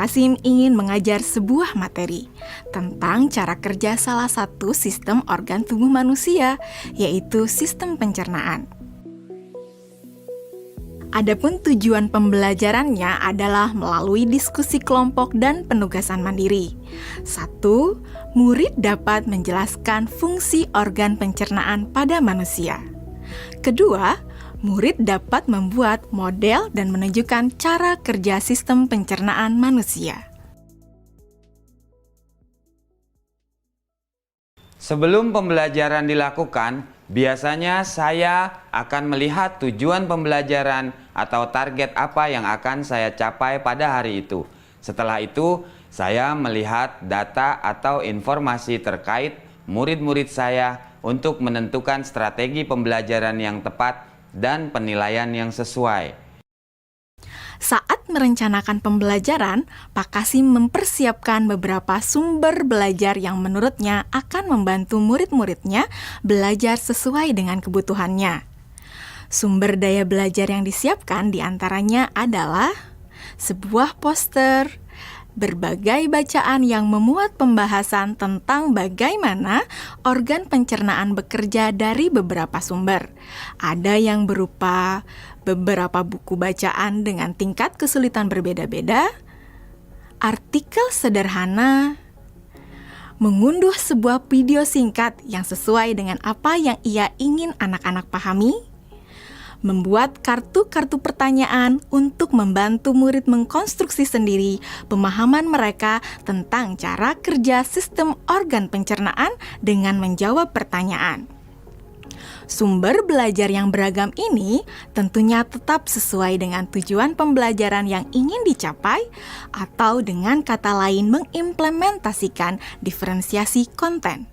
Kasim ingin mengajar sebuah materi tentang cara kerja salah satu sistem organ tubuh manusia, yaitu sistem pencernaan. Adapun tujuan pembelajarannya adalah melalui diskusi kelompok dan penugasan mandiri. 1. Murid dapat menjelaskan fungsi organ pencernaan pada manusia. Kedua, murid dapat membuat model dan menunjukkan cara kerja sistem pencernaan manusia. Sebelum pembelajaran dilakukan, biasanya saya akan melihat tujuan pembelajaran atau target apa yang akan saya capai pada hari itu. Setelah itu, saya melihat data atau informasi terkait murid-murid saya untuk menentukan strategi pembelajaran yang tepat dan penilaian yang sesuai. Saat merencanakan pembelajaran, Pak Kasim mempersiapkan beberapa sumber belajar yang menurutnya akan membantu murid-muridnya belajar sesuai dengan kebutuhannya. Sumber daya belajar yang disiapkan diantaranya adalah sebuah poster, berbagai bacaan yang memuat pembahasan tentang bagaimana organ pencernaan bekerja dari beberapa sumber. Ada yang berupa beberapa buku bacaan dengan tingkat kesulitan berbeda-beda, artikel sederhana, mengunduh sebuah video singkat yang sesuai dengan apa yang ia ingin anak-anak pahami, membuat kartu-kartu pertanyaan untuk membantu murid mengkonstruksi sendiri pemahaman mereka tentang cara kerja sistem organ pencernaan dengan menjawab pertanyaan. Sumber belajar yang beragam ini tentunya tetap sesuai dengan tujuan pembelajaran yang ingin dicapai, atau dengan kata lain mengimplementasikan diferensiasi konten.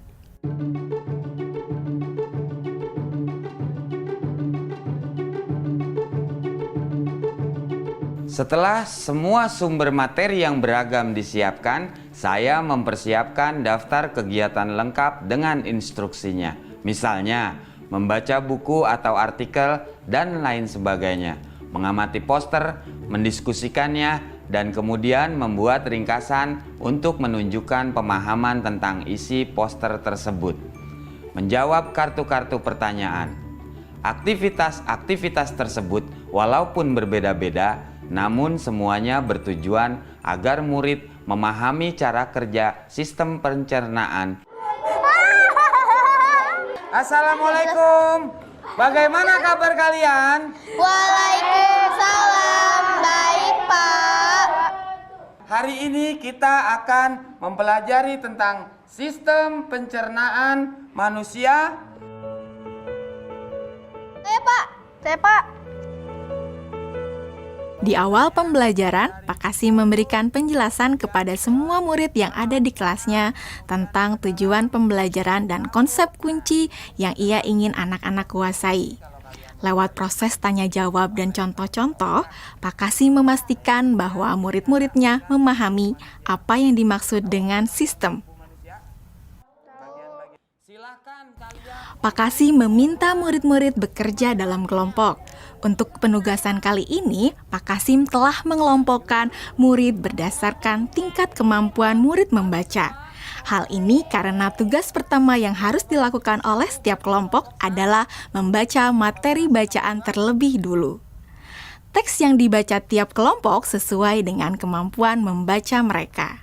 Setelah semua sumber materi yang beragam disiapkan, saya mempersiapkan daftar kegiatan lengkap dengan instruksinya. Misalnya, membaca buku atau artikel dan lain sebagainya, mengamati poster, mendiskusikannya, dan kemudian membuat ringkasan untuk menunjukkan pemahaman tentang isi poster tersebut. Menjawab kartu-kartu pertanyaan. Aktivitas-aktivitas tersebut walaupun berbeda-beda, namun semuanya bertujuan agar murid memahami cara kerja sistem pencernaan. Assalamualaikum. Bagaimana kabar kalian? Waalaikumsalam. Baik, Pak. Hari ini kita akan mempelajari tentang sistem pencernaan manusia. Saya, Pak. Di awal pembelajaran, Pak Kasim memberikan penjelasan kepada semua murid yang ada di kelasnya tentang tujuan pembelajaran dan konsep kunci yang ia ingin anak-anak kuasai. Lewat proses tanya jawab dan contoh-contoh, Pak Kasim memastikan bahwa murid-muridnya memahami apa yang dimaksud dengan sistem. Pak Kasim meminta murid-murid bekerja dalam kelompok. Untuk penugasan kali ini, Pak Kasim telah mengelompokkan murid berdasarkan tingkat kemampuan murid membaca. Hal ini karena tugas pertama yang harus dilakukan oleh setiap kelompok adalah membaca materi bacaan terlebih dulu. Teks yang dibaca tiap kelompok sesuai dengan kemampuan membaca mereka.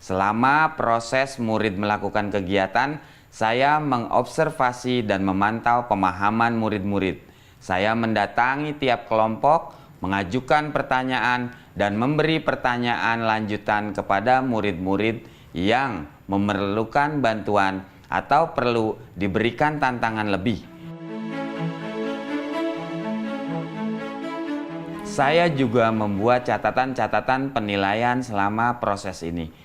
Selama proses murid melakukan kegiatan, saya mengobservasi dan memantau pemahaman murid-murid. Saya mendatangi tiap kelompok, mengajukan pertanyaan, dan memberi pertanyaan lanjutan kepada murid-murid yang memerlukan bantuan atau perlu diberikan tantangan lebih. Saya juga membuat catatan-catatan penilaian selama proses ini.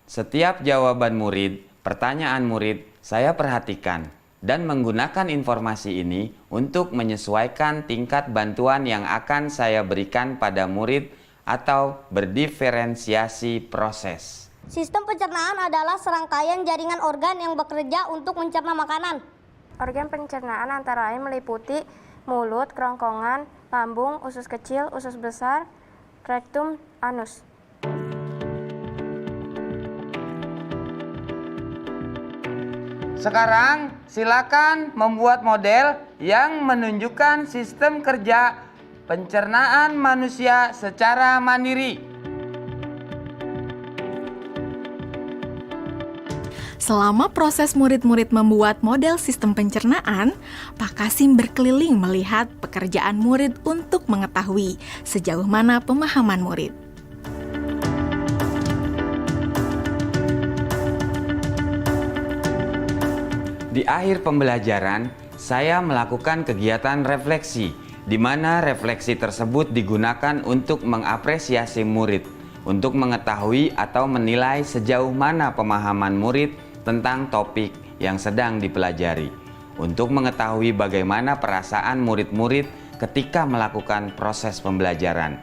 Setiap jawaban murid, pertanyaan murid, saya perhatikan dan menggunakan informasi ini untuk menyesuaikan tingkat bantuan yang akan saya berikan pada murid atau berdiferensiasi proses. Sistem pencernaan adalah serangkaian jaringan organ yang bekerja untuk mencerna makanan. Organ pencernaan antara lain meliputi mulut, kerongkongan, lambung, usus kecil, usus besar, rectum, anus. Sekarang silakan membuat model yang menunjukkan sistem kerja pencernaan manusia secara mandiri. Selama proses murid-murid membuat model sistem pencernaan, Pak Kasim berkeliling melihat pekerjaan murid untuk mengetahui sejauh mana pemahaman murid. Di akhir pembelajaran, saya melakukan kegiatan refleksi, di mana refleksi tersebut digunakan untuk mengapresiasi murid, untuk mengetahui atau menilai sejauh mana pemahaman murid tentang topik yang sedang dipelajari, untuk mengetahui bagaimana perasaan murid-murid ketika melakukan proses pembelajaran.